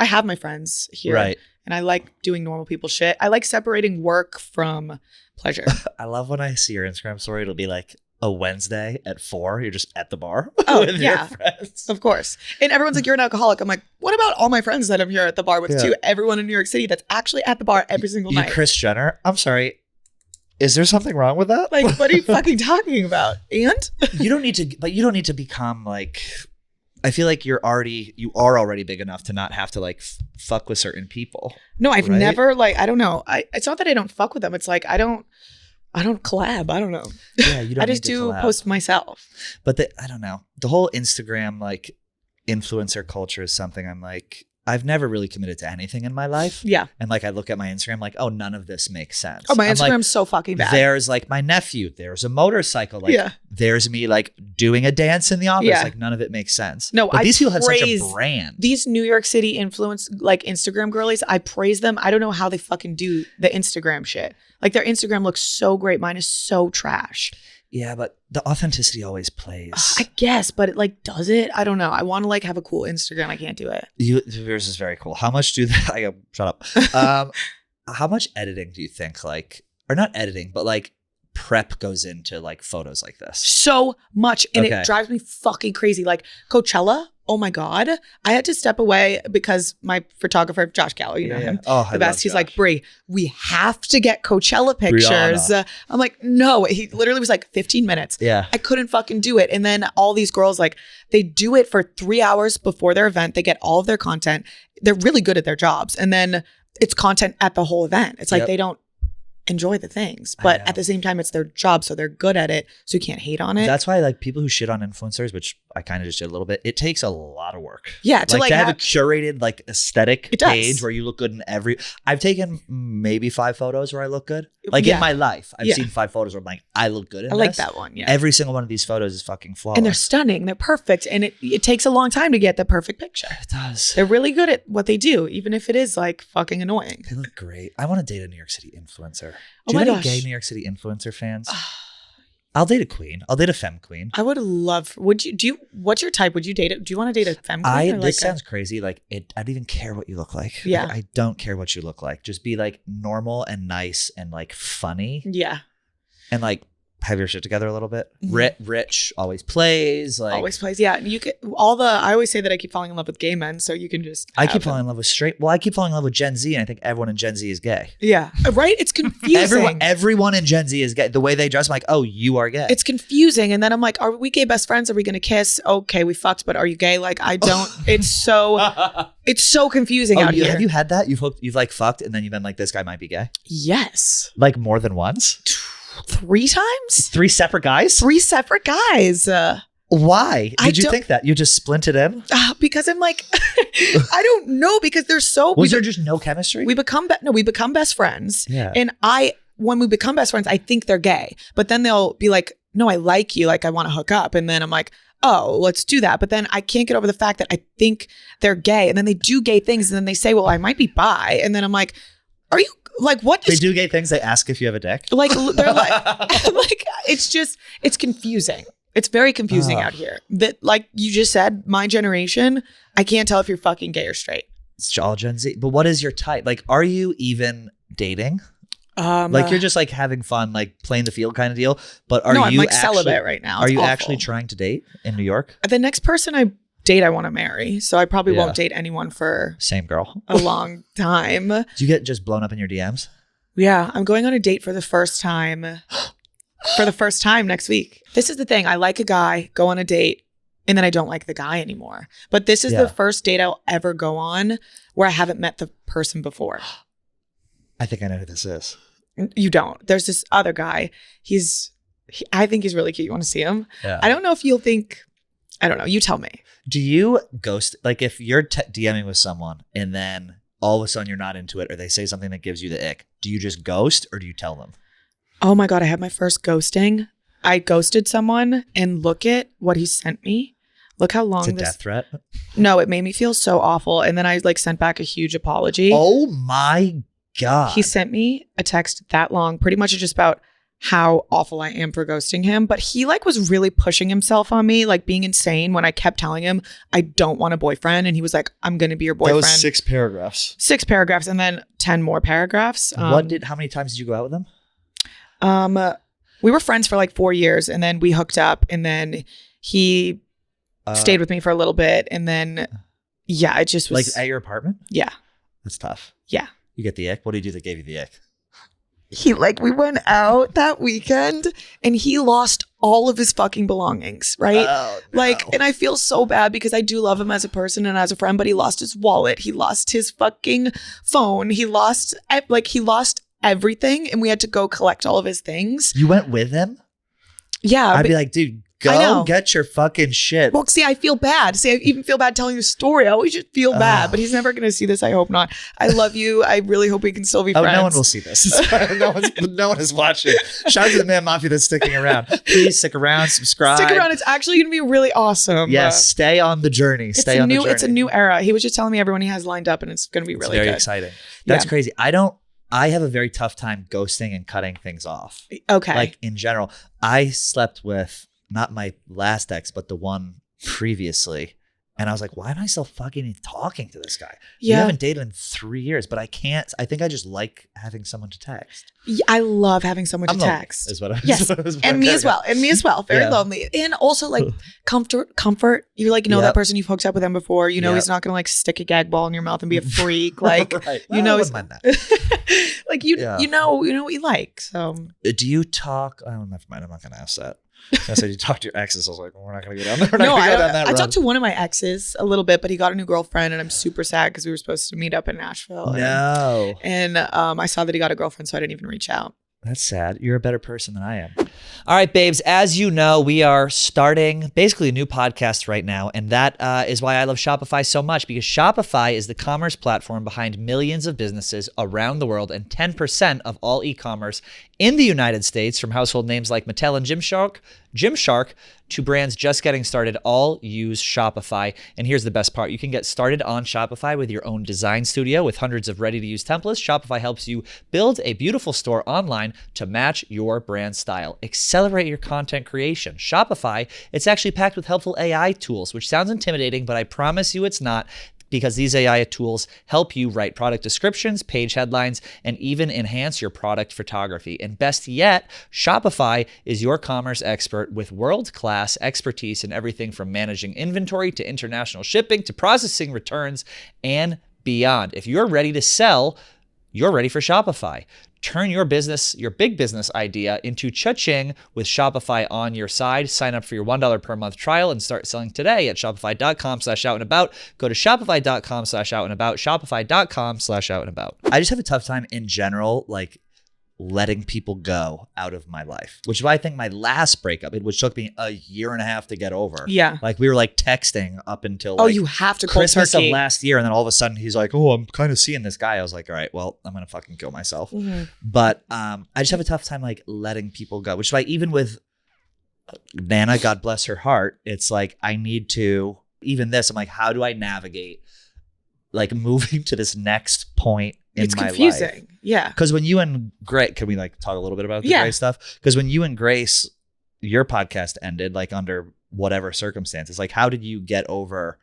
have my friends here. Right. And I like doing normal people shit. I like separating work from pleasure. I love when I see your Instagram story. It'll be like a Wednesday at 4. You're just at the bar. Oh, with yeah. your friends. Of course. And everyone's like, you're an alcoholic. I'm like, what about all my friends that I'm here at the bar with too? Everyone in New York City that's actually at the bar every single night. Kris Jenner. I'm sorry. Is there something wrong with that? Like, what are you fucking talking about? And you don't need to become like, I feel like you are already big enough to not have to like fuck with certain people. No, I've never like, I don't know. It's not that I don't fuck with them. It's like, I don't collab. I don't know. Yeah, you don't. I just do post myself. But I don't know. The whole Instagram like influencer culture is something I'm like, I've never really committed to anything in my life. Yeah. And like I look at my Instagram like, oh, none of this makes sense. Oh, my Instagram's so fucking bad. There's like my nephew, there's a motorcycle, like there's me like doing a dance in the office. Yeah. Like none of it makes sense. No, but these people have such a brand. These New York City influence like Instagram girlies, I praise them. I don't know how they fucking do the Instagram shit. Like their Instagram looks so great. Mine is so trash. Yeah, but the authenticity always plays. I guess, but it like, does it? I don't know. I want to like have a cool Instagram. I can't do it. Yours is very cool. How much shut up. How much editing do you think like, or not editing, but like prep goes into like photos like this? So much. And it drives me fucking crazy. Like Coachella. Oh my God. I had to step away because my photographer, Josh Gallo, you know him, the best. He's like, Bri, we have to get Coachella pictures. I'm like, no, he literally was like 15 minutes. Yeah. I couldn't fucking do it. And then all these girls, like they do it for 3 hours before their event. They get all of their content. They're really good at their jobs. And then it's content at the whole event. It's like, they don't enjoy the things, but at the same time it's their job, so they're good at it, so you can't hate on it. That's why like people who shit on influencers, which I kind of just did a little bit, it takes a lot of work. Yeah, to have a curated like aesthetic page where you look good in every. I've taken maybe 5 photos where I look good. Like in my life, I've seen 5 photos where I'm like, I look good in this. I like that one. Yeah, every single one of these photos is fucking flawless, and they're stunning. They're perfect, and it takes a long time to get the perfect picture. It does. They're really good at what they do, even if it is like fucking annoying. They look great. I want to date a New York City influencer. Do you have any gay New York City influencer fans? I'll date a queen. I'll date a femme queen. I would love. What's your type? Would you date it? Do you want to date a femme queen? This sounds crazy. Like I don't even care what you look like. Yeah. Like, I don't care what you look like. Just be like normal and nice and like funny. Yeah. And like have your shit together a little bit. Mm-hmm. Rich always plays. Like always plays. Yeah. You could I always say that I keep falling in love with gay men, so you can just I keep falling in love with straight. Well, I keep falling in love with Gen Z, and I think everyone in Gen Z is gay. Yeah. Right? It's confusing. Everyone in Gen Z is gay. The way they dress, I'm like, oh, you are gay. It's confusing. And then I'm like, are we gay best friends? Are we gonna kiss? Okay, we fucked, but are you gay? Like I don't it's so confusing out here. Have you had that? You've like fucked and then you've been like, this guy might be gay? Yes. Like more than once? 3 times? 3 separate guys? 3 separate guys. Why did you think that? You just splinted in? Because I'm like, I don't know, because they're so. Was there just no chemistry? We become best friends. Yeah. And when we become best friends, I think they're gay, but then they'll be like, no, I like you. Like I want to hook up. And then I'm like, oh, let's do that. But then I can't get over the fact that I think they're gay, and then they do gay things, and then they say, well, I might be bi. And then I'm like, are you? Like what? They do gay things. They ask if you have a dick. Like they're like it's confusing. It's very confusing out here. That like you just said, my generation, I can't tell if you're fucking gay or straight. It's all Gen Z. But what is your type? Like, are you even dating? Like you're just like having fun, like playing the field kind of deal. But are you I'm like celibate right now. Are you actually trying to date in New York? The next person I date I want to marry, so I probably won't date anyone for same girl a long time. Do you get just blown up in your DMs? Yeah, I'm going on a date for the first time next week. This is the thing, I like a guy, go on a date, and then I don't like the guy anymore. But this is the first date I'll ever go on where I haven't met the person before. I think I know who this is. You don't. There's this other guy. I think he's really cute. You want to see him? Yeah. I don't know if you'll think. I don't know. You tell me. Do you ghost, like if you're DMing with someone and then all of a sudden you're not into it, or they say something that gives you the ick, do you just ghost or do you tell them? Oh my God, I had my first ghosting. I ghosted someone, and look at what he sent me. Look how long it's a death threat? No, it made me feel so awful. And then I like sent back a huge apology. Oh my God. He sent me a text that long, pretty much just about how awful I am for ghosting him. But he like was really pushing himself on me, like being insane when I kept telling him I don't want a boyfriend. And he was like, I'm going to be your boyfriend. That was 6 paragraphs. 6 paragraphs and then 10 more paragraphs. How many times did you go out with him? We were friends for like 4 years, and then we hooked up, and then he stayed with me for a little bit. And then, yeah, it just was. Like at your apartment? Yeah. That's tough. Yeah. You get the ick? What did you do that gave you the ick? we went out that weekend and he lost all of his fucking belongings, right? Oh, no. And I feel so bad because I do love him as a person and as a friend, but he lost his wallet. He lost his fucking phone. He lost everything, and we had to go collect all of his things. You went with him? Yeah. I'd be like, dude, go get your fucking shit. Well, see, I feel bad. See, I even feel bad telling the story. I always just feel bad, but he's never going to see this. I hope not. I love you. I really hope we can still be friends. No one will see this. No one is watching. Shout out to the Ma'am Mafia that's sticking around. Please stick around, subscribe. Stick around. It's actually going to be really awesome. Yes, stay on the journey. It's a new era. He was just telling me everyone he has lined up, and it's going to be really very good. Exciting. That's crazy. I have a very tough time ghosting and cutting things off. Okay. Like in general, I slept with not my last ex, but the one previously. And I was like, why am I still fucking talking to this guy? Yeah. We haven't dated in 3 years, but I can't. I think I just like having someone to text. Yeah, I love having someone to text. Is what I yes. And me as well. And me as well. Very lonely. And also like comfort. You're like, that person you've hooked up with him before. He's not going to like stick a gag ball in your mouth and be a freak. Like, right. I wouldn't mind that. Like you know what you like. So do you talk? Oh, never mind. I'm not going to ask that. I said you talked to your exes. I was like, we're not going to go down there. I talked to one of my exes a little bit, but he got a new girlfriend, and I'm super sad because we were supposed to meet up in Nashville. No. And I saw that he got a girlfriend, so I didn't even reach out. That's sad. You're a better person than I am. All right, babes. As you know, we are starting basically a new podcast right now. And that is why I love Shopify so much, because Shopify is the commerce platform behind millions of businesses around the world and 10% of all e-commerce in the United States, from household names like Mattel and Gymshark to brands just getting started, all use Shopify. And here's the best part. You can get started on Shopify with your own design studio with hundreds of ready-to-use templates. Shopify helps you build a beautiful store online to match your brand style. Accelerate your content creation. Shopify, it's actually packed with helpful AI tools, which sounds intimidating, but I promise you it's not, because these AI tools help you write product descriptions, page headlines, and even enhance your product photography. And best yet, Shopify is your commerce expert with world-class expertise in everything from managing inventory to international shipping to processing returns and beyond. If you're ready to sell, you're ready for Shopify. Turn your big business idea into cha-ching with Shopify on your side. Sign up for your $1 per month trial and start selling today at shopify.com/outandabout. Go to shopify.com/outandabout, shopify.com/outandabout. I just have a tough time in general, like letting people go out of my life, which is why I think my last breakup, which took me a year and a half to get over. Yeah. Like we were like texting up until you have to Christmas of last year. And then all of a sudden he's like, oh, I'm kind of seeing this guy. I was like, all right, well, I'm going to fucking kill myself. Mm-hmm. But I just have a tough time like letting people go, which is why even with Nana, God bless her heart, it's like, I need to, even this, I'm like, how do I navigate like moving to this next point in my life? It's confusing. Yeah. Because when you and Grace, can we like talk a little bit about the Grace stuff? Because when you and Grace, your podcast ended like under whatever circumstances, like how did you get over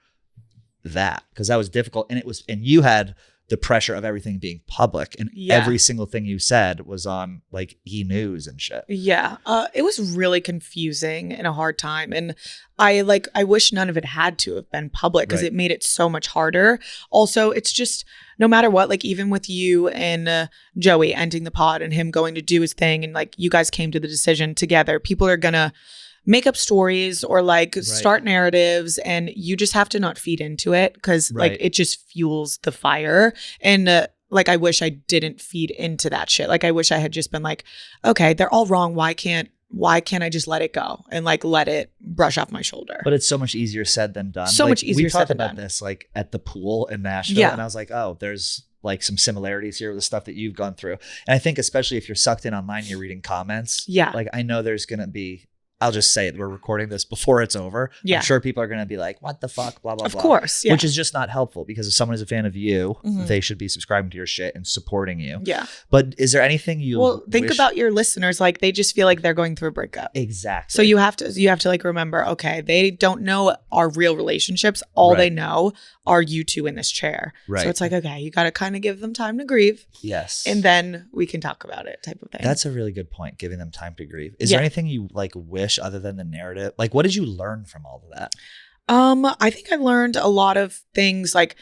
that? Because that was difficult. And you had the pressure of everything being public, and every single thing you said was on like E! News and shit. Yeah. It was really confusing and a hard time. And I wish none of it had to have been public, because it made it so much harder. Also, it's just, no matter what, like even with you and Joey ending the pod and him going to do his thing, and like you guys came to the decision together, people are gonna make up stories or like start narratives, and you just have to not feed into it, because like it just fuels the fire. And like I wish I didn't feed into that shit. Like I wish I had just been like, okay, they're all wrong. Why can't I just let it go and like let it brush off my shoulder? But it's so much easier said than done. So much easier said than done. We talked about this like at the pool in Nashville, and I was like, oh, there's like some similarities here with the stuff that you've gone through. And I think especially if you're sucked in online, you're reading comments. Yeah. Like I know there's going to be, I'll just say it, we're recording this before it's over. Yeah. I'm sure people are going to be like, what the fuck, blah, blah, blah. Of course, yeah. Which is just not helpful, because if someone is a fan of you, they should be subscribing to your shit and supporting you. Yeah. But is there anything you think about your listeners, like they just feel like they're going through a breakup. Exactly. So you have to like remember, okay, they don't know our real relationships. All they know are you two in this chair. Right. So it's like, okay, you got to kind of give them time to grieve. Yes. And then we can talk about it, type of thing. That's a really good point, giving them time to grieve. Is there anything you like wish other than the narrative? Like what did you learn from all of that? I think I learned a lot of things, like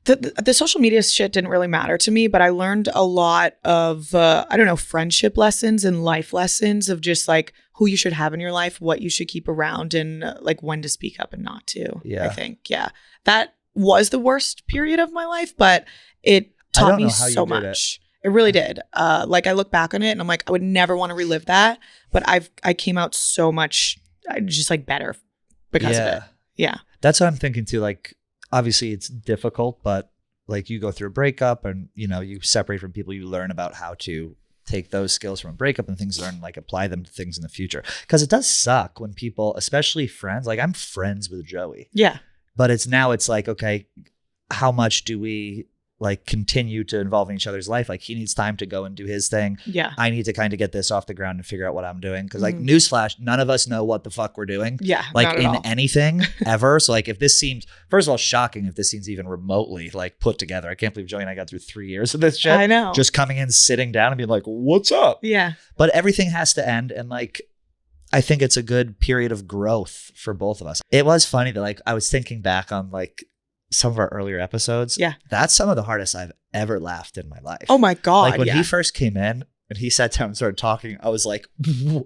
The social media shit didn't really matter to me, but I learned a lot of, friendship lessons and life lessons of just like who you should have in your life, what you should keep around, and like when to speak up and not to. Yeah. I think, that was the worst period of my life, but it taught me so much. It really did. Like I look back on it and I'm like, I would never want to relive that, but I came out so much, just like better because of it. Yeah. That's what I'm thinking too. Like, obviously it's difficult, but like you go through a breakup and, you separate from people, you learn about how to take those skills from a breakup and things you learn, and like apply them to things in the future. Cause it does suck when people, especially friends, like I'm friends with Joey. Yeah. But it's like, okay, how much do we like continue to involve in each other's life? Like he needs time to go and do his thing. Yeah. I need to kind of get this off the ground and figure out what I'm doing. Cause like newsflash, none of us know what the fuck we're doing. Yeah. Like in anything ever. So like if this seems, first of all, shocking if this seems even remotely like put together. I can't believe Joey and I got through 3 years of this shit. I know. Just coming in, sitting down and being like, what's up? Yeah. But everything has to end. And like, I think it's a good period of growth for both of us. It was funny that like I was thinking back on like some of our earlier episodes. Yeah. That's some of the hardest I've ever laughed in my life. Oh my God. Like when he first came in and he sat down and started talking, I was like,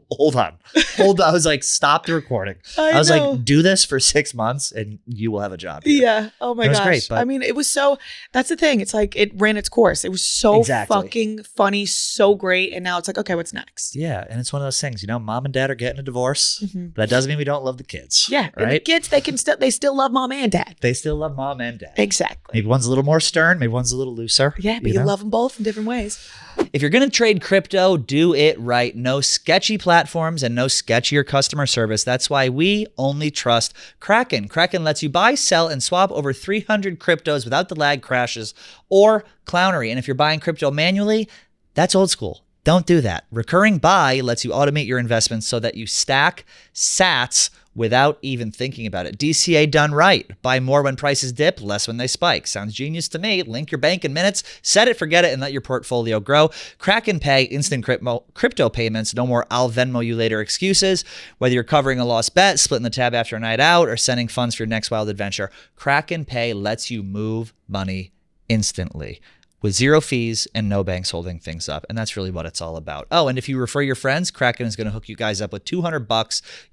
hold on. I was like, stop the recording. I was like, do this for 6 months and you will have a job here. Yeah. Oh my gosh. Great, but I mean, it was so, that's the thing. It's like, it ran its course. It was so fucking funny, so great. And now it's like, okay, what's next? Yeah. And it's one of those things, mom and dad are getting a divorce, but that doesn't mean we don't love the kids. Yeah. Right. The kids, they still love mom and dad. They still love mom and dad. Exactly. Maybe one's a little more stern. Maybe one's a little looser. Yeah. But you love them both in different ways. If you're going to trade crypto, do it right. No sketchy platforms and no sketchier customer service. That's why we only trust Kraken. Kraken lets you buy, sell, and swap over 300 cryptos without the lag, crashes, or clownery. And if you're buying crypto manually, that's old school. Don't do that. Recurring buy lets you automate your investments so that you stack sats without even thinking about it. DCA done right. Buy more when prices dip, less when they spike. Sounds genius to me. Link your bank in minutes, set it, forget it, and let your portfolio grow. Kraken Pay, instant crypto payments. No more I'll Venmo you later excuses. Whether you're covering a lost bet, splitting the tab after a night out, or sending funds for your next wild adventure, Kraken Pay lets you move money instantly, with zero fees and no banks holding things up. And that's really what it's all about. Oh, and if you refer your friends, Kraken is going to hook you guys up with $200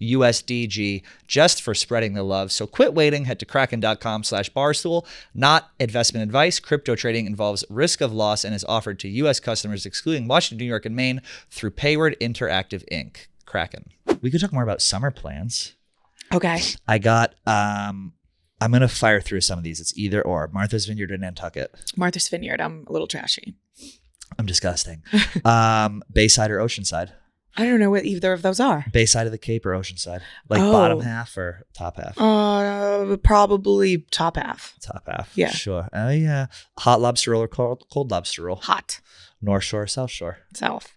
USDG just for spreading the love. So quit waiting. Head to kraken.com/barstool. Not investment advice. Crypto trading involves risk of loss and is offered to U.S. customers, excluding Washington, New York, and Maine, through Payward Interactive Inc. Kraken. We could talk more about summer plans. Okay. I got... I'm going to fire through some of these. It's either or. Martha's Vineyard in Nantucket. Martha's Vineyard. I'm a little trashy. I'm disgusting. Bayside or Oceanside? I don't know what either of those are. Bayside of the Cape or Oceanside? Like bottom half or top half? Probably top half. Top half. Yeah. Sure. Oh, yeah. Hot lobster roll or cold lobster roll? Hot. North Shore or South Shore? South.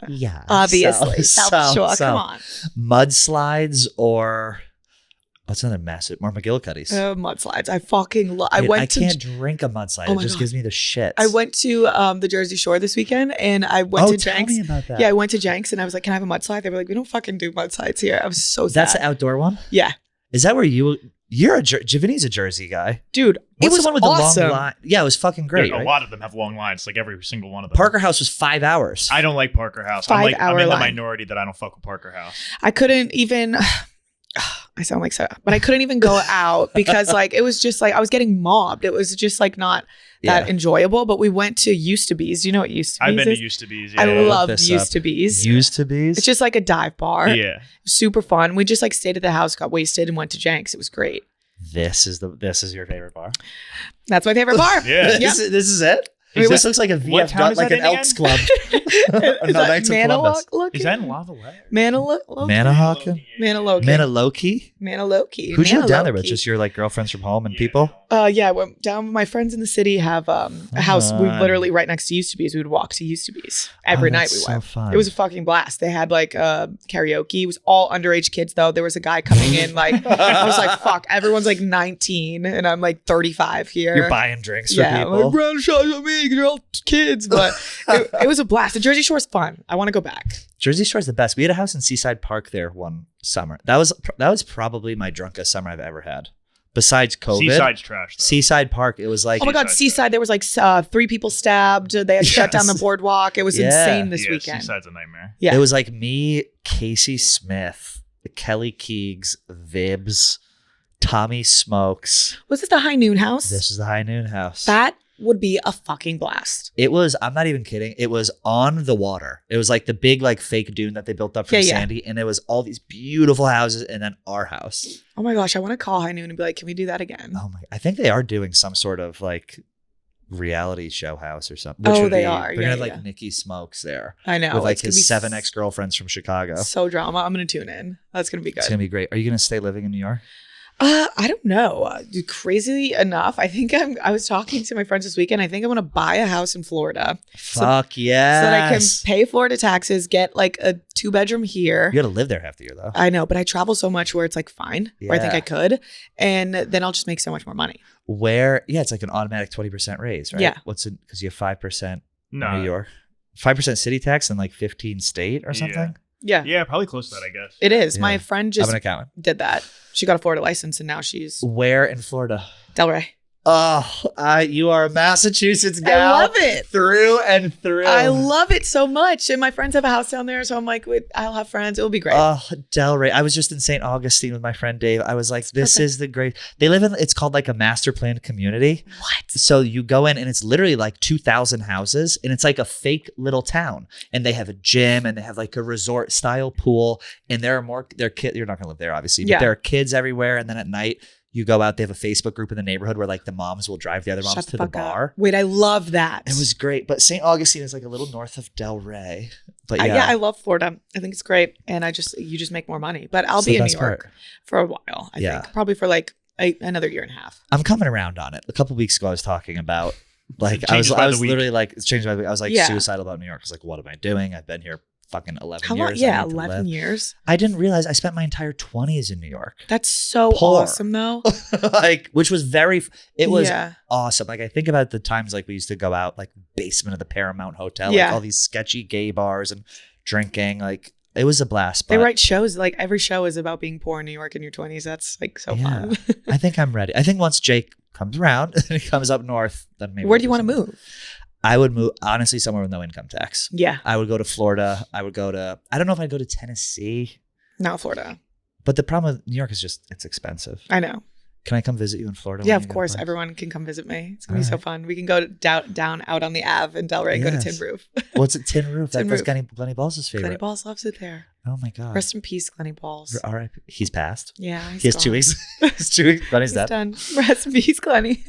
Yeah. Obviously. South Shore. Come on. Mudslides or... What's another massive? More McGillicuddy's. Mudslides. I fucking love. I can't drink a mudslide. It just gives me the shits. I went to the Jersey Shore this weekend, and I went to Jenks. Tell me about that. Yeah, I went to Jenks, and I was like, "Can I have a mudslide?" They were like, "We don't fucking do mudslides here." I was so sad. That's the outdoor one. Yeah. Is that where you're Vinny's a Jersey guy, dude? What's it was the one with awesome. the long line? Yeah, it was fucking great. A lot of them have long lines, like every single one of them. Parker House was 5 hours. I don't like Parker House. I'm in the minority that I don't fuck with Parker House. I couldn't even. I sound like so, but I couldn't even go out because like it was just like I was getting mobbed. It was just like not that enjoyable. But we went to Used to Be's. You know what Used to Be's I've been is? to Used to Be's. Yeah. I love Used to Be's. Used to Be's. It's just like a dive bar. Yeah, super fun. We just like stayed at the house, got wasted, and went to Jenks. It was great. This is your favorite bar. That's my favorite bar. Yeah, this is it. This looks like a VF, like an Elks Club. Is that in Lavallette? Manahawkin? Manaloki? Who'd you have down there with? Just your like girlfriends from home and people? Yeah, I went down with my friends in the city have a house. We literally right next to Used to Be's. We would walk to Used to Be's every night. We went. Fun. It was a fucking blast. They had like karaoke. It was all underage kids though. There was a guy coming in like I was like, fuck, everyone's like 19 and I'm like 35 here. You're buying drinks for people. I'm like, brown shots with me. You're all kids, but it was a blast. The Jersey Shore's fun. I want to go back. Jersey Shore's the best. We had a house in Seaside Park there one summer. That was probably my drunkest summer I've ever had. besides COVID. Seaside's trash, though. Seaside Park, it was like... Oh my God, Seaside, there was like 3 people stabbed. They had to shut down the boardwalk. It was insane this weekend. Seaside's a nightmare. Yeah. It was like me, Casey Smith, Kelly Keegs, Vibs, Tommy Smokes. Was this the High Noon House? This is the High Noon House. That would be a fucking blast. It was, I'm not even kidding. It was on the water. It was like the big like fake dune that they built up from Sandy. And it was all these beautiful houses and then our house. Oh my gosh, I want to call High Noon and be like, can we do that again? Oh my, I think they are doing some sort of like reality show house or something. Oh, they are. They're gonna have like Nikki Smokes there. I know. With like his 7 ex-girlfriends from Chicago. So drama. I'm gonna tune in. That's gonna be good. It's gonna be great. Are you gonna stay living in New York? I don't know. Crazily enough, I think I was talking to my friends this weekend. I think I want to buy a house in Florida. Fuck yeah. So that I can pay Florida taxes, get like a 2-bedroom here. You gotta live there half the year though. I know, but I travel so much where it's like fine, where I think I could. And then I'll just make so much more money. It's like an automatic 20% raise, right? Yeah. What's it? Because you have 5% No. New York, 5% city tax and like 15 state or something. Yeah. Yeah, probably close to that, I guess. It is. Yeah. My friend I'm just an accountant. did that. She got a Florida license and now she's Where in Florida? Delray. Oh, you are a Massachusetts gal. I love it. Through and through. I love it so much. And my friends have a house down there. So I'm like, wait, I'll have friends. It'll be great. Oh, Delray. I was just in St. Augustine with my friend Dave. I was like, this is the great. They live in, it's called like a master planned community. What? So you go in and it's literally like 2,000 houses and it's like a fake little town. And they have a gym and they have like a resort style pool. And there are kids. You're not going to live there, obviously, but there are kids everywhere. And then at night, you go out, they have a Facebook group in the neighborhood where like the moms will drive the other moms to the bar. Wait, I love that. It was great. But St. Augustine is like a little north of Delray. But I love Florida. I think it's great. And you just make more money. But I'll be in New York for a while, I think. Probably for like another year and a half. I'm coming around on it. A couple of weeks ago, I was talking about like, I was literally like, it's changed by the week. I was like suicidal about New York. I was like, what am I doing? I've been here fucking 11 years. Yeah, 11 years. I didn't realize I spent my entire 20s in New York. That's so awesome though. Like, which was was awesome. Like I think about the times like we used to go out like basement of the Paramount Hotel, like all these sketchy gay bars and drinking. Like it was a blast. They write shows, like every show is about being poor in New York in your 20s. That's like so fun. I think I'm ready. I think once Jake comes around and he comes up north, then maybe. Where do you want to move? I would move, honestly, somewhere with no income tax. Yeah. I would go to Florida. I don't know if I'd go to Tennessee. Not Florida. But the problem with New York is just, it's expensive. I know. Can I come visit you in Florida? Yeah, of course. Everyone can come visit me. It's going to be so fun. We can go down out on the Ave in Delray and go to Tin Roof. What's it? Tin Roof? Tin That's Roof. Glenny Balls' favorite. Glenny Balls loves it there. Oh my God. Rest in peace, Glenny Balls. All right. He's passed. Yeah. He has 2 weeks. It's 2 weeks. Glenny's dead. Done. Rest in peace, Glenny.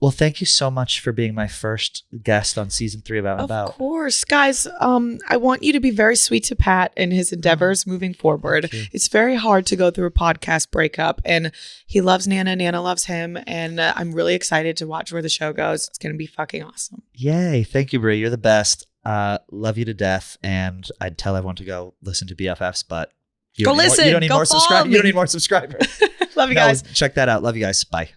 Well, thank you so much for being my first guest on season 3 of Out and About. Of course. Guys, I want you to be very sweet to Pat in his endeavors moving forward. It's very hard to go through a podcast breakup, and he loves Nana. Nana loves him, and I'm really excited to watch where the show goes. It's going to be fucking awesome. Yay. Thank you, Bri. You're the best. Love you to death, and I'd tell everyone to go listen to BFFs, but you don't need more subscribers. Love you guys. Check that out. Love you guys. Bye.